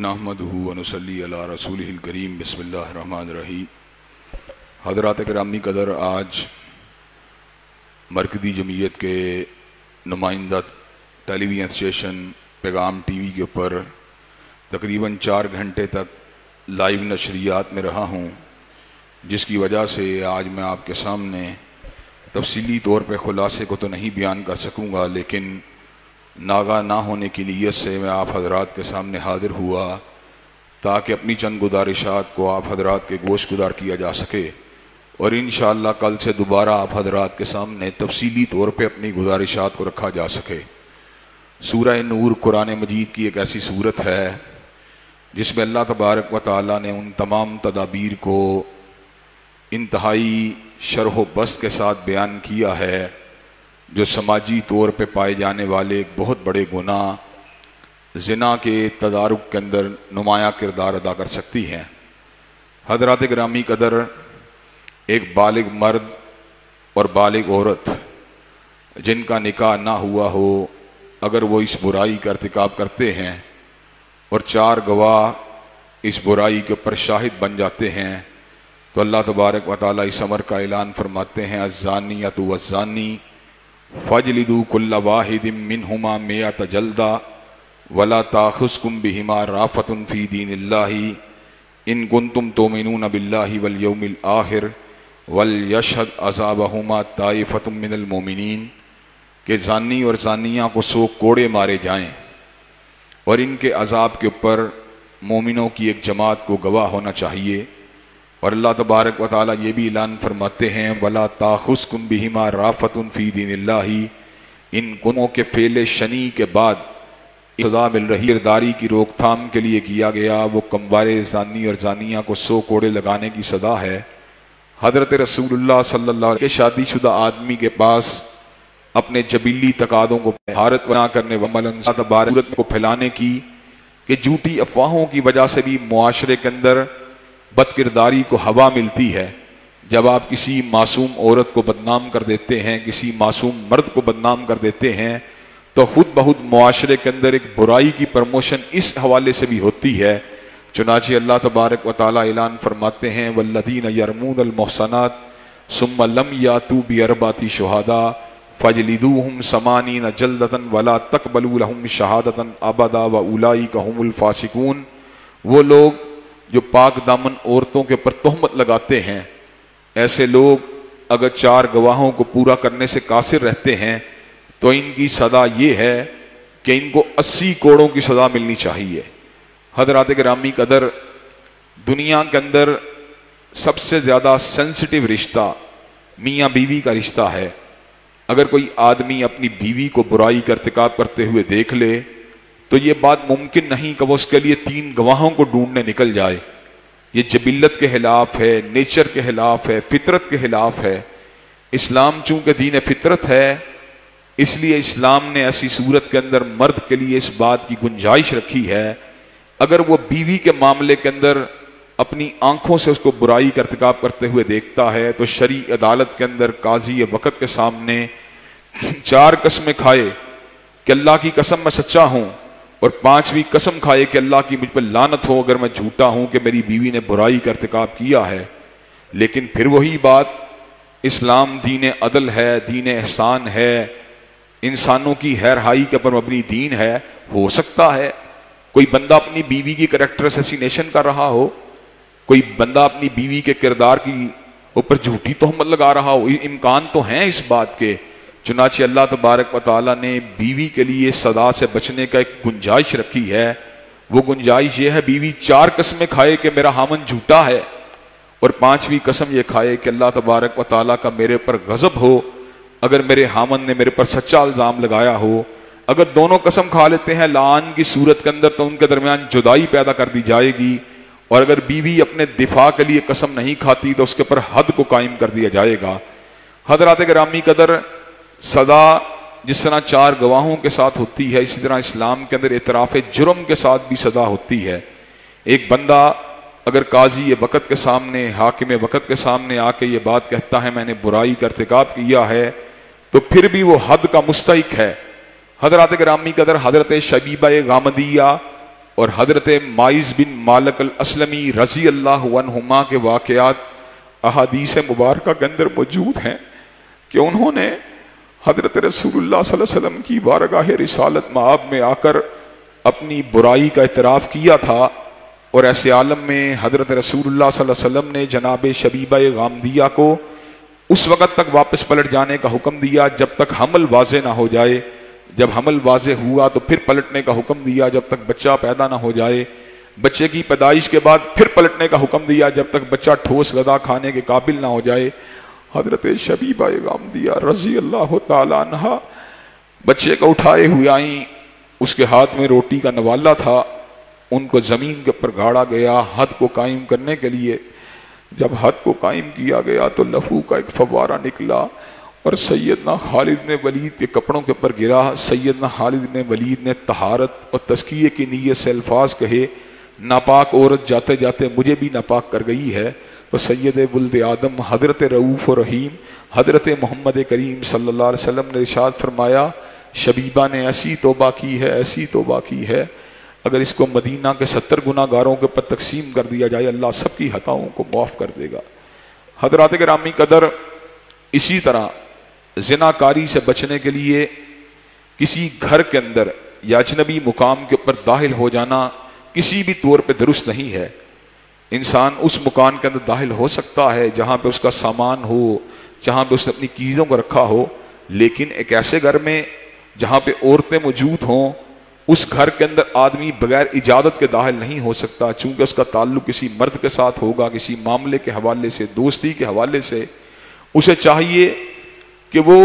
نحمدہ ونصلی علی رسولہ الکریم بسم اللہ الرحمن الرحیم۔ حضرات گرامی قدر، آج مرکزی جمعیت کے نمائندہ ٹیلی ویژن اسٹیشن پیغام ٹی وی کے اوپر تقریباً 4 گھنٹے تک لائیو نشریات میں رہا ہوں، جس کی وجہ سے آج میں آپ کے سامنے تفصیلی طور پہ خلاصے کو تو نہیں بیان کر سکوں گا، لیکن ناگاہ نہ ہونے کی نیت سے میں آپ حضرات کے سامنے حاضر ہوا تاکہ اپنی چند گزارشات کو آپ حضرات کے گوش گزار کیا جا سکے، اور انشاءاللہ کل سے دوبارہ آپ حضرات کے سامنے تفصیلی طور پہ اپنی گزارشات کو رکھا جا سکے۔ سورہ نور قرآن مجید کی ایک ایسی صورت ہے جس میں اللہ تبارک و تعالیٰ نے ان تمام تدابیر کو انتہائی شرح و بسط کے ساتھ بیان کیا ہے جو سماجی طور پہ پائے جانے والے ایک بہت بڑے گناہ زنا کے تدارک کے اندر نمایاں کردار ادا کر سکتی ہیں۔ حضرات گرامی قدر، ایک بالغ مرد اور بالغ عورت جن کا نکاح نہ ہوا ہو، اگر وہ اس برائی کا ارتکاب کرتے ہیں اور 4 گواہ اس برائی کے اوپر شاہد بن جاتے ہیں، تو اللہ تبارک و تعالیٰ اس امر کا اعلان فرماتے ہیں الزانیۃ والزانی فاجلدوا کل واحد منہما 100 جلدہ ولا تاخذکم بہما رأفۃ فی دین اللہ ان کنتم تؤمنون باللہ والیوم الآخر ولیشہد عذابہما طائفۃ من المؤمنین، کہ زانی اور زانیہ کو 100 کوڑے مارے جائیں اور ان کے عذاب کے اوپر مومنوں کی ایک جماعت کو گواہ ہونا چاہیے۔ اور اللہ تبارک و تعالیٰ یہ بھی اعلان فرماتے ہیں وَلَا تَأْخُذْكُمْ بِهِمَا رَأْفَةٌ فِي دِينِ اللَّهِ، ان گناہوں کے فعل شنی کے بعد سزا مل رہی کرداری کی روک تھام کے لیے کیا گیا وہ کموار زانی اور زانیہ کو 100 کوڑے لگانے کی سزا ہے۔ حضرت رسول اللہ صلی اللہ علیہ وسلم کے شادی شدہ آدمی کے پاس اپنے جبلی تقاضوں کو مہارت بنا کرنے اللہ تبارک کو پھیلانے کی کہ جھوٹی افواہوں کی وجہ سے بھی معاشرے کے اندر بد کرداری کو ہوا ملتی ہے۔ جب آپ کسی معصوم عورت کو بدنام کر دیتے ہیں، کسی معصوم مرد کو بدنام کر دیتے ہیں، تو خود بخود معاشرے کے اندر ایک برائی کی پروموشن اس حوالے سے بھی ہوتی ہے۔ چنانچہ اللہ تبارک و تعالیٰ اعلان فرماتے ہیں والذین یرمون المحصنات ثم لم یاتوا باربعۃ شہداء فاجلدوہم 80 جلدۃ ولا تقبلوا لہم شہادۃ ابدا واولئک ھم الفاسقون۔ وہ لوگ جو پاک دامن عورتوں کے اوپر تہمت لگاتے ہیں، ایسے لوگ اگر 4 گواہوں کو پورا کرنے سے قاصر رہتے ہیں تو ان کی سزا یہ ہے کہ ان کو 80 کوڑوں کی سزا ملنی چاہیے۔ حضرات گرامی قدر، دنیا کے اندر سب سے زیادہ سینسٹیو رشتہ میاں بیوی کا رشتہ ہے۔ اگر کوئی آدمی اپنی بیوی کو برائی کا ارتکاب کرتے ہوئے دیکھ لے تو یہ بات ممکن نہیں کہ وہ اس کے لیے 3 گواہوں کو ڈھونڈنے نکل جائے۔ یہ جبلت کے خلاف ہے، نیچر کے خلاف ہے، فطرت کے خلاف ہے۔ اسلام چونکہ دین فطرت ہے، اس لیے اسلام نے ایسی صورت کے اندر مرد کے لیے اس بات کی گنجائش رکھی ہے اگر وہ بیوی کے معاملے کے اندر اپنی آنکھوں سے اس کو برائی کا ارتکاب کرتے ہوئے دیکھتا ہے تو شرعی عدالت کے اندر قاضی وقت کے سامنے 4 قسمیں کھائے کہ اللہ کی قسم میں سچا ہوں، اور 5ویں قسم کھائے کہ اللہ کی مجھ پر لعنت ہو اگر میں جھوٹا ہوں کہ میری بیوی نے برائی کا ارتکاب کیا ہے۔ لیکن پھر وہی بات، اسلام دین عدل ہے، دین احسان ہے، انسانوں کی خیرخواہی کے پر مبنی دین ہے۔ ہو سکتا ہے کوئی بندہ اپنی بیوی کی کریکٹر اسیسینیشن کر رہا ہو، کوئی بندہ اپنی بیوی کے کردار کی اوپر جھوٹی تہمت لگا رہا ہو، امکان تو ہیں اس بات کے۔ چنانچہ اللہ تبارک و تعالیٰ نے بیوی کے لیے سزا سے بچنے کا ایک گنجائش رکھی ہے۔ وہ گنجائش یہ ہے بیوی 4 قسمیں کھائے کہ میرا خامن جھوٹا ہے، اور 5ویں قسم یہ کھائے کہ اللہ تبارک و تعالیٰ کا میرے پر غضب ہو اگر میرے خامن نے میرے پر سچا الزام لگایا ہو۔ اگر دونوں قسم کھا لیتے ہیں لعان کی صورت کے اندر تو ان کے درمیان جدائی پیدا کر دی جائے گی، اور اگر بیوی اپنے دفاع کے لیے قسم نہیں کھاتی تو اس کے پر حد کو قائم کر دیا جائے گا۔ حضرات گرامی قدر، سزا جس طرح 4 گواہوں کے ساتھ ہوتی ہے، اسی طرح اسلام کے اندر اعتراف جرم کے ساتھ بھی سزا ہوتی ہے۔ ایک بندہ اگر قاضی وقت کے سامنے، حاکم وقت کے سامنے آ کے یہ بات کہتا ہے میں نے برائی کا ارتکاب کیا ہے، تو پھر بھی وہ حد کا مستحق ہے۔ حضرات گرامی قدر، حضرت شبیبہ غامدیہ اور حضرت مائز بن مالک الاسلمی رضی اللہ عنہما کے واقعات احادیث مبارکہ کے اندر موجود ہیں کہ انہوں نے حضرت رسول اللہ صلی اللہ علیہ وسلم کی بارگاہ رسالت مآب میں آ کر اپنی برائی کا اعتراف کیا تھا، اور ایسے عالم میں حضرت رسول اللہ صلی اللہ علیہ وسلم نے جناب شبیبہ غامدیہ کو اس وقت تک واپس پلٹ جانے کا حکم دیا جب تک حمل واضح نہ ہو جائے۔ جب حمل واضح ہوا تو پھر پلٹنے کا حکم دیا جب تک بچہ پیدا نہ ہو جائے۔ بچے کی پیدائش کے بعد پھر پلٹنے کا حکم دیا جب تک بچہ ٹھوس غذا کھانے کے قابل نہ ہو جائے۔ حضرت شبیبہ غامدیہ رضی اللہ تعالی عنہا بچے کو اٹھائے ہوئے آئیں، اس کے ہاتھ میں روٹی کا نوالا تھا، ان کو زمین کے اوپر گاڑا گیا حد کو قائم کرنے کے لیے۔ جب حد کو قائم کیا گیا تو لہو کا ایک فوارہ نکلا اور سیدنا خالد نے ولید کے کپڑوں کے اوپر گرا۔ سیدنا خالد نے ولید نے طہارت اور تزکیے کی نیت سے الفاظ کہے، ناپاک عورت جاتے جاتے مجھے بھی ناپاک کر گئی ہے۔ تو سید ولد آدم حضرت رؤوف و رحیم حضرت محمد کریم صلی اللہ علیہ وسلم نے ارشاد فرمایا، شبیبہ نے ایسی توبہ کی ہے، ایسی توبہ کی ہے، اگر اس کو مدینہ کے 70 گناہ گاروں کے اوپر تقسیم کر دیا جائے اللہ سب کی خطاؤں کو معاف کر دے گا۔ حضرات گرامی قدر، اسی طرح زناکاری سے بچنے کے لیے کسی گھر کے اندر یا اجنبی مقام کے اوپر داخل ہو جانا کسی بھی طور پہ درست نہیں ہے۔ انسان اس مکان کے اندر داخل ہو سکتا ہے جہاں پہ اس کا سامان ہو، جہاں پہ اس نے اپنی چیزوں کو رکھا ہو، لیکن ایک ایسے گھر میں جہاں پہ عورتیں موجود ہوں، اس گھر کے اندر آدمی بغیر اجازت کے داخل نہیں ہو سکتا، چونکہ اس کا تعلق کسی مرد کے ساتھ ہوگا، کسی معاملے کے حوالے سے، دوستی کے حوالے سے۔ اسے چاہیے کہ وہ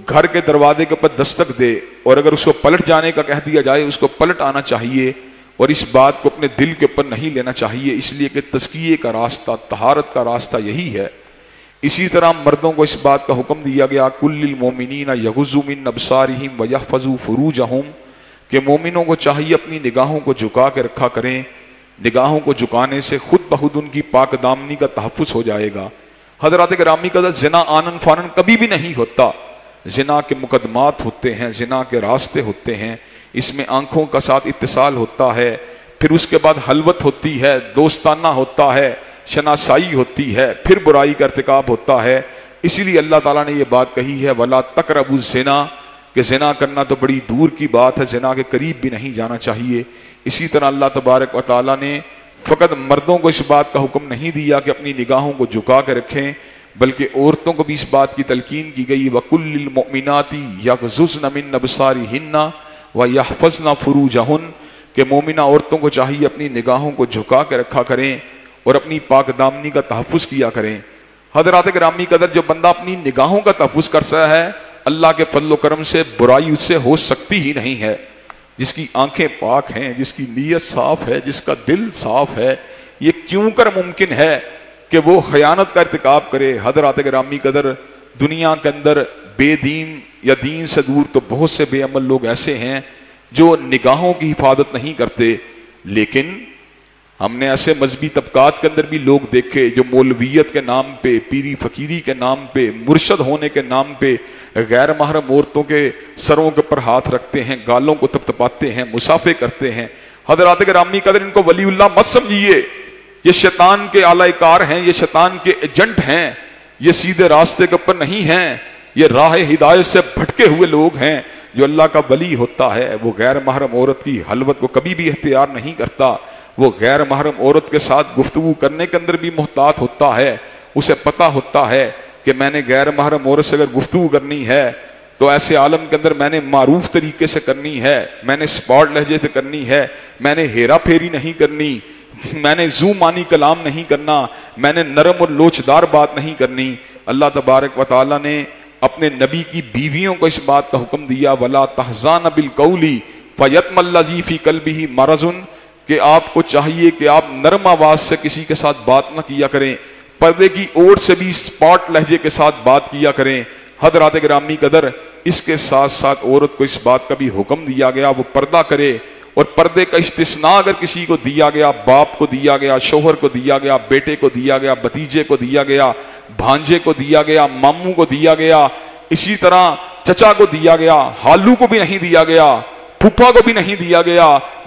گھر کے دروازے کے اوپر دستک دے، اور اگر اس کو پلٹ جانے کا کہہ دیا جائے اس کو پلٹ آنا چاہیے، اور اس بات کو اپنے دل کے اوپر نہیں لینا چاہیے، اس لیے کہ تزکیے کا راستہ، طہارت کا راستہ یہی ہے۔ اسی طرح مردوں کو اس بات کا حکم دیا گیا، کل للمؤمنین یغضوا من ابصارہم ویحفظوا فروجہم، کہ مومنوں کو چاہیے اپنی نگاہوں کو جھکا کے رکھا کریں۔ نگاہوں کو جھکانے سے خود بخود ان کی پاک دامنی کا تحفظ ہو جائے گا۔ حضرات گرامی قدر، زنا آنن فانن کبھی بھی نہیں ہوتا، زنا کے مقدمات ہوتے ہیں، زنا کے راستے ہوتے ہیں، اس میں آنکھوں کا ساتھ اتصال ہوتا ہے، پھر اس کے بعد حلوت ہوتی ہے، دوستانہ ہوتا ہے، شناسائی ہوتی ہے، پھر برائی کا ارتکاب ہوتا ہے۔ اسی لیے اللہ تعالیٰ نے یہ بات کہی ہے، وَلَا تَقْرَبُوا الزِّنَا، کہ زنا کرنا تو بڑی دور کی بات ہے، زنا کے قریب بھی نہیں جانا چاہیے۔ اسی طرح اللہ تبارک و تعالیٰ نے فقط مردوں کو اس بات کا حکم نہیں دیا کہ اپنی نگاہوں کو جھکا کے رکھیں، بلکہ عورتوں کو بھی اس بات کی تلقین کی گئی، وَكُلِّ الْمُؤْمِنَاتِ يَغْضُضْنَ مِن أَبْصَارِهِنَّ وَيَحْفَظْنَ فُرُوجَهُنَّ، کہ مومنہ عورتوں کو چاہیے اپنی نگاہوں کو جھکا کے رکھا کریں اور اپنی پاک دامنی کا تحفظ کیا کریں۔ حضرات گرامی قدر، جو بندہ اپنی نگاہوں کا تحفظ کر سکتا ہے، اللہ کے فضل و کرم سے برائی اس سے ہو سکتی ہی نہیں ہے۔ جس کی آنکھیں پاک ہیں، جس کی نیت صاف ہے، جس کا دل صاف ہے، یہ کیوں کر ممکن ہے کہ وہ خیانت کا ارتکاب کرے؟ حضرات گرامی قدر، دنیا کے اندر بے دین یا دین سے دور تو بہت سے بے عمل لوگ ایسے ہیں جو نگاہوں کی حفاظت نہیں کرتے، لیکن ہم نے ایسے مذہبی طبقات کے اندر بھی لوگ دیکھے جو مولویت کے نام پہ، پیری فقیری کے نام پہ، مرشد ہونے کے نام پہ غیر محرم عورتوں کے سروں کے اوپر ہاتھ رکھتے ہیں، گالوں کو تپتپاتے ہیں، مسافے کرتے ہیں۔ حضرات گرامی قدر، ان کو ولی اللہ مت سمجھیے، یہ شیطان کے اعلی کار ہیں، یہ شیطان کے ایجنٹ ہیں، یہ سیدھے راستے کے اوپر نہیں ہیں، یہ راہ ہدایت سے بھٹکے ہوئے لوگ ہیں۔ جو اللہ کا ولی ہوتا ہے وہ غیر محرم عورت کی حلوت کو کبھی بھی اختیار نہیں کرتا، وہ غیر محرم عورت کے ساتھ گفتگو کرنے کے اندر بھی محتاط ہوتا ہے۔ اسے پتہ ہوتا ہے کہ میں نے غیر محرم عورت سے اگر گفتگو کرنی ہے تو ایسے عالم کے اندر میں نے معروف طریقے سے کرنی ہے، میں نے سپاٹ لہجے سے کرنی ہے، میں نے ہیرا پھیری نہیں کرنی، میں نے زو مانی کلام نہیں کرنا، میں نے نرم اور لوچدار بات نہیں کرنی۔ اللہ تبارک و تعالیٰ نے اپنے نبی کی بیویوں کو اس بات کا حکم دیا، وَلَا تَحْزَانَ بِالْقَوْلِ فَيَطْمَ الَّذِي فِي قَلْبِهِ مَرَضٌ، کہ آپ کو چاہیے کہ آپ نرم آواز سے کسی کے ساتھ بات نہ کیا کریں، پردے کی اوٹ سے بھی سپاٹ لہجے کے ساتھ بات کیا کریں۔ حضرات گرامی قدر، اس کے ساتھ ساتھ عورت کو اس بات کا بھی حکم دیا گیا وہ پردہ کرے، اور پردے کا استثناء اگر کسی کو دیا گیا، باپ کو دیا گیا، شوہر کو دیا گیا، بیٹے کو دیا گیا، بھتیجے کو دیا گیا، بھانجے کو دیا گیا، ماموں کو دیا گیا، اسی طرح چچا کو دیا گیا، ہالو کو بھی نہیں دیا گیا، پھوپھا کو بھی نہیں دیا گیا،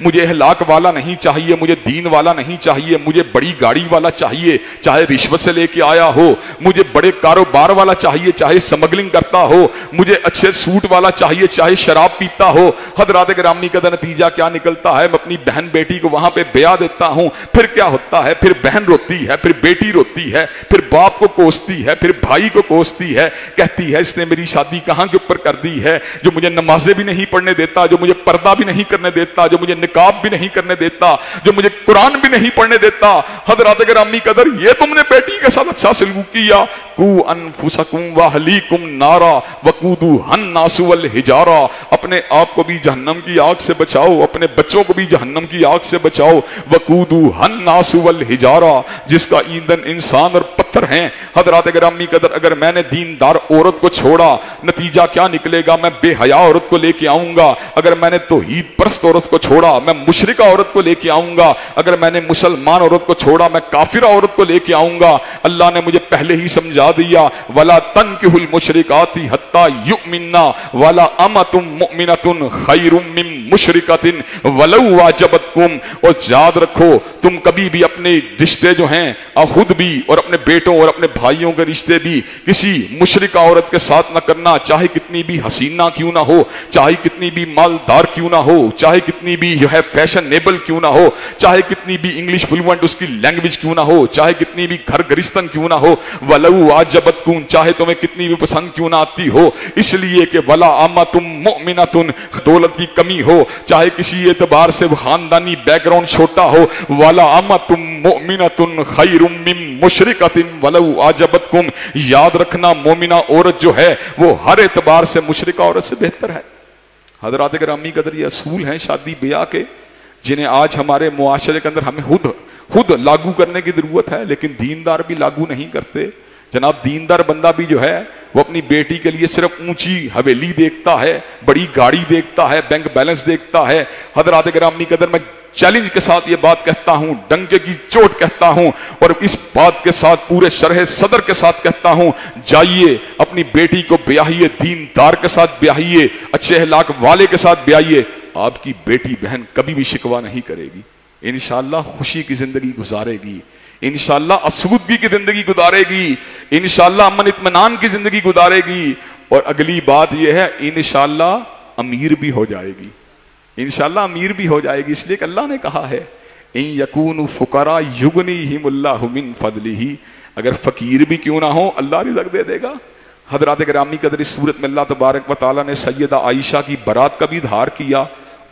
مجھے اخلاق والا نہیں چاہیے, مجھے دین والا نہیں چاہیے, مجھے بڑی گاڑی والا چاہیے چاہے رشوت سے لے کے آیا ہو, مجھے بڑے کاروبار والا چاہیے چاہے سمگلنگ کرتا ہو, مجھے اچھے سوٹ والا چاہیے چاہے شراب پیتا ہو. حضرات گرامی کا نتیجہ کیا نکلتا ہے؟ میں اپنی بہن بیٹی کو وہاں پہ بیعہ دیتا ہوں, پھر کیا ہوتا ہے؟ پھر بہن روتی ہے, پھر بیٹی روتی ہے, پھر باپ کو کوستی ہے, پھر بھائی کو کوستی ہے, کہتی ہے اس نے میری شادی کہاں کے اوپر کر دی ہے, جو مجھے نمازیں بھی نہیں پڑھنے دیتا, جو مجھے پردہ بھی نہیں کرنے دیتا, جو مجھے نقاب بھی نہیں کرنے دیتا, جو مجھے قرآن بھی نہیں پڑھنے دیتا. حضرات گرامی قدر, یہ تم نے بیٹی کے ساتھ اچھا سلوک کیا. قو انفسکم واہلیکم نارا وقودھا الناس والحجارہ, اپنے آپ کو بھی جہنم کی آگ سے بچاؤ, اپنے بچوں کو بھی جہنم کی آگ سے بچاؤ. وقودھا الناس والحجارہ, جس کا ایندھن انسان اور پتھر ہیں. حضرات گرامی قدر, اگر میں نے دیندار عورت کو چھوڑا, نتیجہ کیا نکلے گا؟ میں بے حیا عورت کو لے کے آؤں گا. اگر میں نے توحید پرست عورت کو چھوڑا, میں مشرکہ عورت کو لے کے آؤں گا. اگر میں نے مسلمان عورت کو چھوڑا, میں کافرہ عورت کو لے کے آؤں گا. اللہ نے مجھے پہلے ہی سمجھا دیا, وَلَا تَنْكِحُوا الْمُشْرِكَاتِ حَتَّى يُؤْمِنَّا وَلَا أَمَةٌ مُؤْمِنَةٌ خَيْرٌ مِّن مُشْرِكَةٍ وَلَوْ عَجَبَتْكُمْ. اور یاد رکھو, تم کبھی بھی اپنے رشتے جو ہیں خود بھی اور اپنے بیٹوں اور اپنے بھائیوں کے رشتے بھی کسی مشرکہ عورت کے ساتھ نہ کرنا, چاہے کتنی بھی حسینہ کیوں نہ ہو, چاہے کتنی بھی مالدار کیوں نہ ہو, چاہے کتنی بھی جو ہے فیشنیبل کیوں نہ ہو, چاہے کتنی بھی انگلش فلوئنٹ اس کی لینگویج کیوں نہ ہو, چاہے کتنی بھی گھر گرستن کیوں نہ ہو. وَلَوْ عَجَبَتْكُمْ, چاہے تمہیں کتنی بھی پسند کیوں نہ آتی ہو, اس لیے کہ وَلَا أَمَّةٌ مُؤْمِنَةٌ, دولت کی کمی ہو, چاہے کسی اعتبار سے خاندانی بیک گراؤنڈ چھوٹا ہو, وَلَا أَمَّةٌ مُؤْمِنَةٌ خَيْرٌ مِّن مُشْرِكَةٍ وَلَوْ عَجَبَتْكُمْ. یاد رکھنا, مومنہ عورت جو ہے وہ ہر اعتبار سے مشرکہ عورت سے بہتر ہے. حضرات گرامی قدر, یہ اصول ہیں شادی بیاہ کے, جنہیں آج ہمارے معاشرے کے اندر ہمیں خود لاگو کرنے کی ضرورت ہے, لیکن دیندار بھی لاگو نہیں کرتے. جناب, دیندار بندہ بھی جو ہے وہ اپنی بیٹی کے لیے صرف اونچی حویلی دیکھتا ہے, بڑی گاڑی دیکھتا ہے, بینک بیلنس دیکھتا ہے. حضرات گرامی قدر, میں چیلنج کے ساتھ یہ بات کہتا ہوں, ڈنکے کی چوٹ کہتا ہوں, اور اس بات کے ساتھ پورے شرح صدر کے ساتھ کہتا ہوں, جائیے اپنی بیٹی کو بیاہیے, دیندار کے ساتھ بیاہیے, اچھے اخلاق والے کے ساتھ بیاہیے. آپ کی بیٹی بہن کبھی بھی شکوہ نہیں کرے گی, انشاءاللہ خوشی کی زندگی گزارے گی, انشاءاللہ آسودگی کی زندگی گزارے گی, انشاءاللہ امن اطمینان کی زندگی گزارے گی. اور اگلی بات یہ ہے, انشاءاللہ امیر بھی ہو جائے گی, انشاءاللہ امیر بھی ہو جائے گی. اس لیے کہ اللہ نے کہا ہے, ان یکونوا فقراء یغنیہم اللہ من فضلہ, اگر فقیر بھی کیوں نہ ہو اللہ رزق دے دے گا. حضرات گرامی قدر, اس صورت میں اللہ تبارک و تعالیٰ نے سیدہ عائشہ کی برات کا بھی اظہار کیا.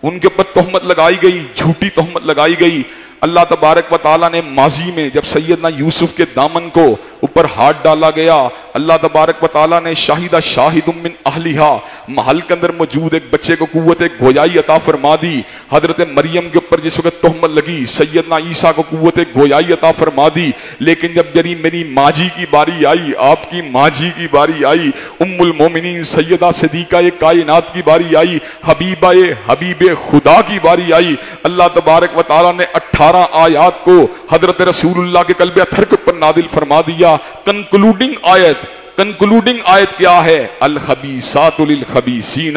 ان کے اوپر تہمت لگائی گئی, جھوٹی تہمت لگائی گئی. اللہ تبارک و تعالیٰ نے ماضی میں جب سیدنا یوسف کے دامن کو اوپر ہاتھ ڈالا گیا, اللہ تبارک و تعالیٰ نے شاہدہ شاہد من اہلیہا, محل کے اندر موجود ایک بچے کو قوت گویائی عطا فرما دی. حضرت مریم کے اوپر جس وقت تہمت لگی, سیدنا عیسیٰ کو قوت گویائی عطا فرما دی. لیکن جب میری ماں جی کی باری آئی, آپ کی ماں جی کی باری آئی, ام المومنین سیدہ صدیقہ کائنات کی باری آئی, حبیب خدا کی باری آئی, اللہ تبارک و تعالیٰ نے 18 آیات کو حضرت رسول اللہ کے قلب اطہر کے اوپر نازل فرما دیا. کنکلوڈنگ آیت کیا ہے؟ الخبیثات للخبیثین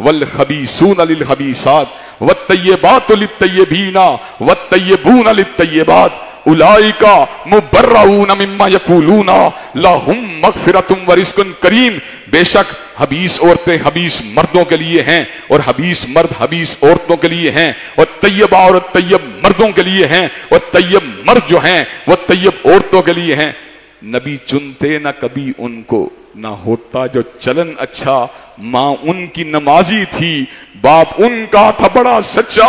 والخبیثون للخبیثات والطیبات للطیبین والطیبون للطیبات اولئک مبرؤون مما یقولون لہم مغفرۃ ورزق کریم. بے شک حبیث عورتیں حبیث مردوں کے لیے ہیں, اور حبیث مرد حبیث عورتوں کے لیے ہیں, اور طیبہ عورت طیب مردوں کے لیے ہیں, اور طیب مرد جو ہیں وہ طیب عورتوں کے لیے ہیں. نبی چنتے نہ کبھی ان کو, نہ ہوتا جو چلن اچھا. ماں ان کی نمازی تھی, باپ ان کا تھا بڑا سچا.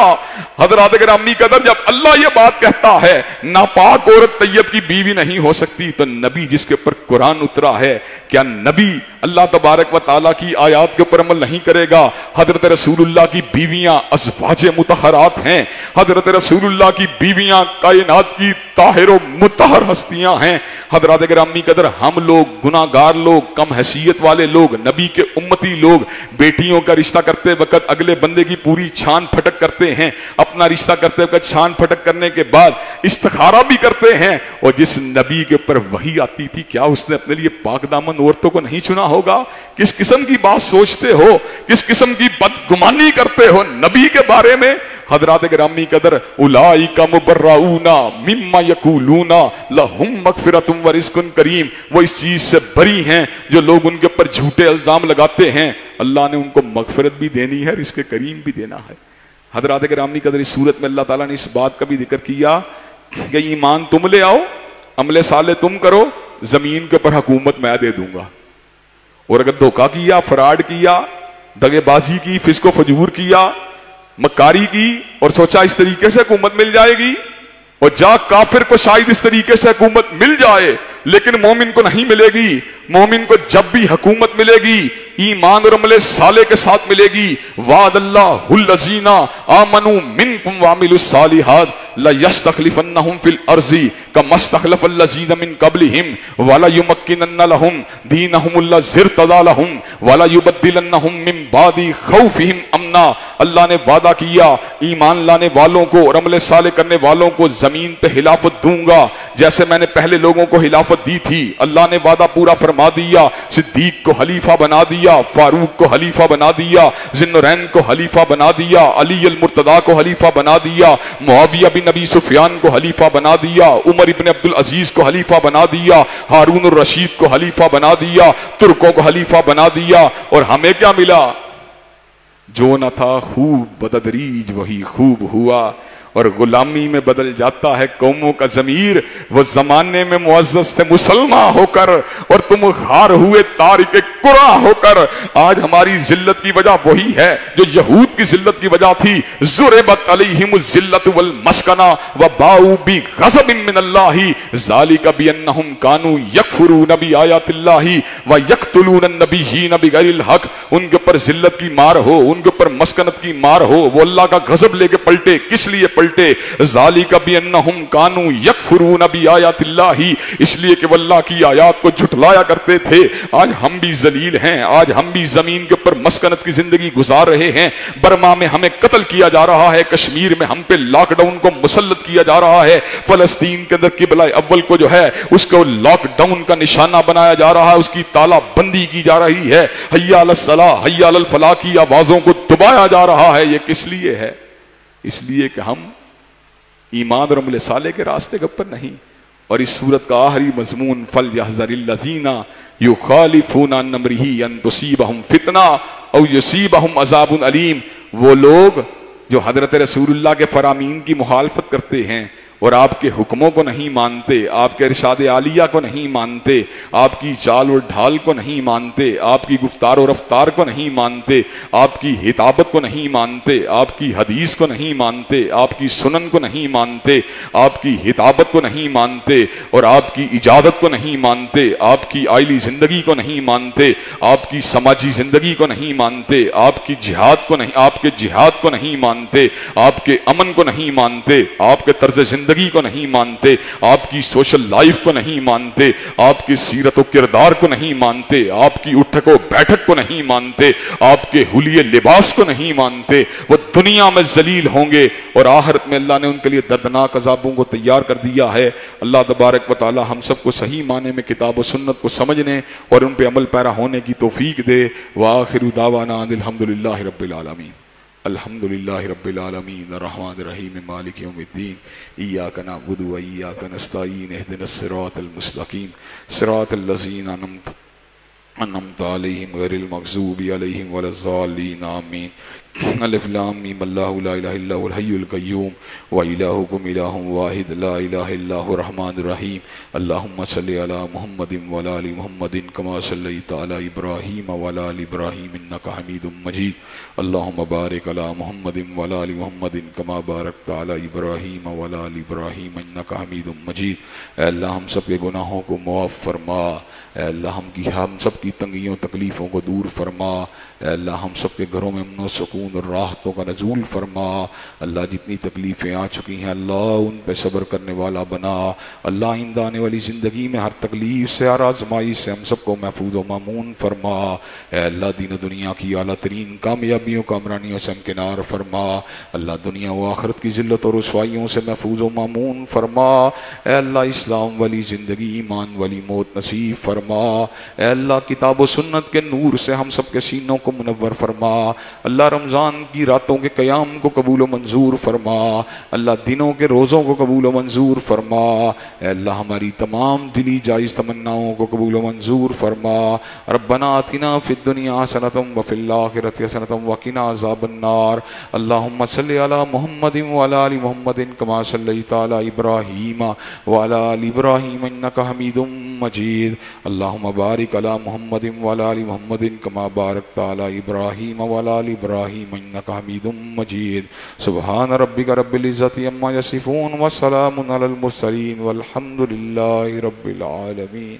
حضرات گرامی قدر, جب اللہ یہ بات کہتا ہے ناپاک عورت طیب کی بیوی نہیں ہو سکتی, تو نبی جس کے اوپر قرآن اترا ہے, کیا نبی اللہ تبارک و تعالیٰ کی آیات کے اوپر عمل نہیں کرے گا؟ حضرت رسول اللہ کی بیویاں ازواج مطہرات ہیں, حضرت رسول اللہ کی بیویاں کائنات کی طاہر و مطہر ہستیاں ہیں. حضرات گرامی قدر, ہم لوگ گناہگار لوگ, کم حیثیت والے لوگ, نبی کے امتی لوگ بیٹیوں کا رشتہ کرتے وقت اگلے بندے کی پوری چھان پھٹک کرتے ہیں, اپنے اپنا رشتہ کرتے وقت چھان پھٹک کرنے کے بعد استخارہ بھی کرتے ہیں. اور جس نبی کے اوپر وحی آتی تھی کیا اس نے اپنے لیے پاک دامن عورتوں کو نہیں چنا ہوگا؟ کس قسم کی بات سوچتے ہو، کس قسم کی بدگمانی کرتے ہو نبی کے بارے میں. حضرات گرامی قدر اولئک مبرؤون مما یقولون لہم مغفرۃ ورزق کریم، وہ اس چیز سے بری ہیں جو لوگ ان کے اوپر جھوٹے الزام لگاتے ہیں. اللہ نے ان کو مغفرت بھی دینی ہے، رزق کریم بھی دینا ہے. حضرات گرامی قدر اس صورت میں اللہ تعالیٰ نے اس بات کا بھی ذکر کیا کہ ایمان تم لے آؤ، عمل صالح تم کرو، زمین کے اوپر حکومت میں دے دوں گا. اور اگر دھوکہ کیا، فراڈ کیا، دغے بازی کی، فسق و فجور کیا، مکاری کی اور سوچا اس طریقے سے حکومت مل جائے گی، اور جا کافر کو شاید اس طریقے سے حکومت مل جائے لیکن مومن کو نہیں ملے گی. مومن کو جب بھی حکومت ملے گی ایمان اور عمل صالح کے ساتھ ملے گی. وعد اللہ الذین آمنوا منکم وعملوا الصالحات لَيَسْتَخْلِفَنَّهُمْ فِي الْأَرْضِ كَمَا اسْتَخْلَفَ الَّذِينَ مِنْ قَبْلِهِمْ وَلَيُمَكِّنَنَّ لَهُمْ دِينَهُمُ الَّذِي ارْتَضَىٰ لَهُمْ وَلَيُبَدِّلَنَّهُمْ مِنْ بَعْدِ خَوْفِهِمْ أَمْنًا. اللہ نے وعدہ کیا ایمان لانے والوں کو اور عمل صالح کرنے والوں کو زمین پہ خلافت دوں گا جیسے میں نے پہلے لوگوں کو خلافت دی تھی. اللہ نے وعدہ پورا فرما دیا. صدیق کو خلیفہ بنا دیا، فاروق کو خلیفہ بنا دیا، ذی النورین کو خلیفہ بنا دیا، علی المرتضیٰ کو خلیفہ بنا دیا، معاویہ بن ابی سفیان کو خلیفہ بنا دیا، عمر ابن عبد العزیز کو خلیفہ بنا دیا، ہارون الرشید کو خلیفہ بنا دیا، ترکوں کو خلیفہ بنا دیا. اور ہمیں کیا ملا؟ جو نہ تھا خوب بتدریج وہی خوب ہوا. اور غلامی میں بدل جاتا ہے قوموں کا ضمیر. وہ زمانے میں معزز تھے مسلمان ہو کر اور تم خار ہوئے تارک قرآن ہو کر. آج ہماری ذلت کی وجہ وہی ہے جو یہود کی ذلت کی وجہ تھی. ضربت علیہم الذلۃ والمسکنہ وباؤوا بغضب من اللہ ذلک بانہم کانوا یکفرون بآیات اللہ ویقتلون النبیین بغیر الحق. ان کے اوپر ذلت کی مار ہو، ان کے اوپر مسکنت کی مار ہو، وہ اللہ کا غضب لے کے پلٹے. کس لیے پلٹے؟ ذالک بانہم کانوا یکفرون بآیات اللہ، اس لیے کہ وہ اللہ کی آیات کو جھٹلایا کرتے تھے. آج ہم بھی ذلیل ہیں، آج ہم بھی زمین کے اوپر مسکنت کی زندگی گزار رہے ہیں. برما میں ہمیں قتل کیا جا رہا ہے، کشمیر میں ہم پہ لاک ڈاؤن کو مسلط کیا جا رہا ہے، فلسطین کے اندر قبلہ اول کو جو ہے اس کو لاک ڈاؤن کا نشانہ بنایا جا رہا ہے، اس کی تالا بندی کی جا رہی ہے، حی علی الصلاۃ حی علی الفلاح کی آوازوں کو دبایا جا رہا ہے. یہ کس لیے ہے؟ اس لیے کہ ہم ایمان اور عمل صالح کے راستے کے اوپر نہیں. اور اس صورت کا آخری مضمون فَلْيَحْذَرِ الَّذِينَ يُخَالِفُونَ عَنْ أَمْرِهِ أَن تُصِيبَهُمْ فِتْنَةٌ أَوْ يُصِيبَهُمْ عَذَابٌ أَلِيمٌ. وہ لوگ جو حضرت رسول اللہ کے فرامین کی مخالفت کرتے ہیں اور آپ کے حکموں کو نہیں مانتے، آپ کے ارشاد عالیہ کو نہیں مانتے، آپ کی چال اور ڈھال کو نہیں مانتے، آپ کی گفتار و رفتار کو نہیں مانتے، آپ کی ہدایت کو نہیں مانتے، آپ کی حدیث کو نہیں مانتے، آپ کی سنن کو نہیں مانتے، آپ کی ہدایت کو نہیں مانتے اور آپ کی اجازت کو نہیں مانتے، آپ کی آئلی زندگی کو نہیں مانتے، آپ کی سماجی زندگی کو نہیں مانتے، آپ کی جہاد کو نہیں، آپ کے جہاد کو نہیں مانتے، آپ کے امن کو نہیں مانتے، آپ کے طرز زندگی کو نہیں مانتے، آپ کی سوشل لائف کو نہیں مانتے، آپ کی سیرت و کردار کو نہیں مانتے، آپ کی اٹھک و بیٹھک کو نہیں مانتے، آپ کے حلیے لباس کو نہیں مانتے، وہ دنیا میں ذلیل ہوں گے اور آخرت میں اللہ نے ان کے لیے دردناک عذابوں کو تیار کر دیا ہے. اللہ تبارک و تعالی ہم سب کو صحیح معنی میں کتاب و سنت کو سمجھنے اور ان پہ عمل پیرا ہونے کی توفیق دے. وآخر دعوانا ان الحمدللہ رب العالمین. الحمدللہ رب العالمین الرحمن الرحیم مالک یوم الدین ایاک نعبد و ایاک نستعین اہدنا الصراط المستقیم صراط الذین انعمت علیہم غیر المغضوب علیہم ولا الضالین آمین. الف لام میم اللہ لا الہ الا هو الحی القیوم و الہکم الہ واحد لا الہ الا هو الرحمن الرحیم. اللہم صلی علی محمد و علی آل محمد کما صلیت علی ابراہیم و علی آل ابراہیم انک حمید مجید. اللہم بارک علی محمد و علی آل محمد کما بارکت علی ابراہیم و علی آل ابراہیم انک حمید مجید. اے اللہ ہم سب کے گناہوں کو معاف فرما. اے اللہ ہم سب کی کی تنگیوں تکلیفوں کو دور فرما۔ اے اللہ ہم سب کے گھروں میں امن و سکون اور راحتوں کا نزول فرما۔ اللہ جتنی تکلیفیں آ چکی ہیں اللہ ان پہ صبر کرنے والا بنا۔ اللہ آئندہ آنے والی زندگی میں ہر تکلیف سے ہر آزمائش سے ہم سب کو محفوظ و مامون فرما۔ اے اللہ دین و دنیا کی اعلیٰ ترین کامیابیوں کامرانیوں سے ہمکنار فرما۔ اللہ دنیا و آخرت کی ذلت اور رسوائیوں سے محفوظ و مامون فرما۔ اے اللہ اسلام والی زندگی ایمان والی موت نصیب فرما۔ اے اللہ کتاب و سنت کے نور سے ہم سب کے سینوں کو منور فرما۔ اللہ رمضان کی راتوں کے قیام کو قبول و منظور فرما۔ اللہ دنوں کے روزوں کو قبول و منظور فرما۔ اے اللہ ہماری تمام دلی جائز تمناؤں کو قبول و منظور فرما۔ ربنا آتنا فی الدنیا حسنۃ وفی الآخرۃ حسنۃ وقنا عذاب النار۔ اللہم صلی علی محمد وعلی آل محمد کما صلیت علی ابراہیم وعلی آل ابراہیم انک حمید مجید۔ اللہم بارک علی محمد وعلی آل محمد کما بارکت علی ابراہیم وعلی آل ابراہیم انک حمید مجید۔ سبحان ربک رب العزت عما یصفون وسلام علی المرسلین والحمد للہ رب العالمین۔